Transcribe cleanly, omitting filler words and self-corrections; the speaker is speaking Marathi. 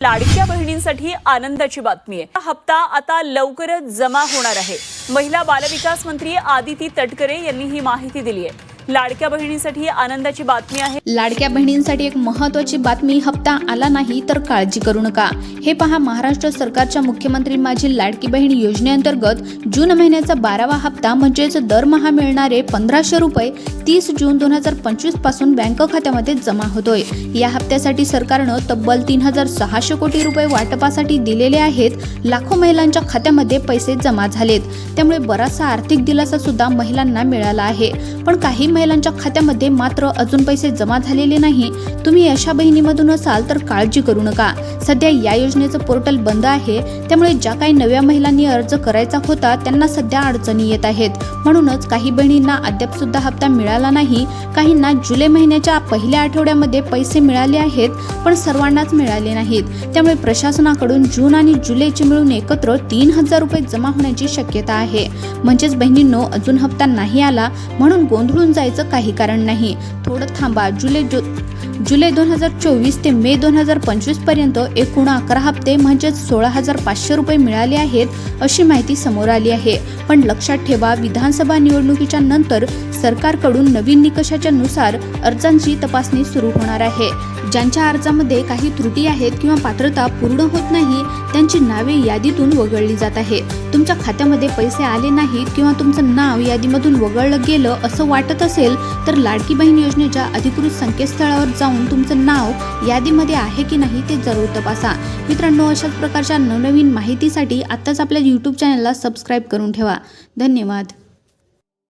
लाडक्या बहिणींसाठी आनंदाची बातमी आहे। हप्ता आता लवकरच जमा होणार आहे। महिला बालविकास मंत्री आदिती तटकरे यांनी ही माहिती दिली आहे। लाडक्या बहिणींसाठी आनंदाची बातमी आहे। लाडक्या बहिणींसाठी एक महत्त्वाची बातमी, हप्ता आला नाही तर काळजी करू नका। हे पहा, महाराष्ट्र सरकारच्या मुख्यमंत्री माझी लाडकी बहीण योजनेअंतर्गत जून महिन्याचा 12वा हप्ता म्हणजेच दरमहा मिळणारे 1500 रुपये 30 जून 2025 पासून बँक खात्यामध्ये जमा होतोय। या हप्त्यासाठी सरकारनं तब्बल 3600 कोटी रुपये वाटपासाठी दिलेले आहेत। लाखो महिलांच्या खात्यामध्ये पैसे जमा झालेत, त्यामुळे बराचसा आर्थिक दिलासा सुद्धा महिलांना मिळाला आहे। पण काही महिलांच्या खात्यामध्ये मात्र अजून पैसे जमा झालेले नाही। तुम्ही अशा बहिणीमधून असाल तर काळजी करू नका। सध्या या योजनेचं पोर्टल बंद आहे, त्यामुळे ज्या काही नव्या महिलांनी अर्ज करायचा होता त्यांना सध्या अडचणी येत आहेत। म्हणूनच काही बहिणींना अद्याप सुद्धा हप्ता मिळाला नाही। काहींना जुलै महिन्याच्या पहिल्या आठवड्यामध्ये पैसे मिळाले आहेत, पण सर्वांनाच मिळाले नाहीत। त्यामुळे प्रशासनाकडून जून आणि जुलैचे मिळून एकत्र 3000 रुपये जमा होण्याची शक्यता आहे। म्हणजेच बहिणींनो, अजून हप्ता नाही आला म्हणून गोंधळून जायचं काही कारण नाही। थोडं थांबा। जुलै 2024 ते मे 2025 पर्यंत एकूण 11 हप्ते म्हणजेच 16500 रुपये मिळाले आहेत, अशी माहिती समोर आली आहे। पण लक्षात ठेवा, विधानसभा निवडणुकीच्या नंतर सरकारकडून नवीन निकषाच्या नुसार अर्जांची तपासणी सुरू होणार आहे। ज्यांच्या अर्जामध्ये काही त्रुटी आहेत किंवा पात्रता पूर्ण होत नाही त्यांची नावे यादीतून वगळली जात आहे। तुमच्या खात्यामध्ये पैसे आले नाहीत किंवा तुमचं नाव यादीमधून वगळलं गेलं असं वाटत असेल तर लाडकी बहीण योजनेच्या अधिकृत संकेतस्थळावर जाऊन तुमचं नाव यादीमध्ये आहे की नाही ते जरूर तपासा। मित्रांनो, अशाच प्रकारच्या नवनवीन माहितीसाठी आत्ताच आपल्या YouTube चॅनलला सबस्क्राईब करून ठेवा। धन्यवाद।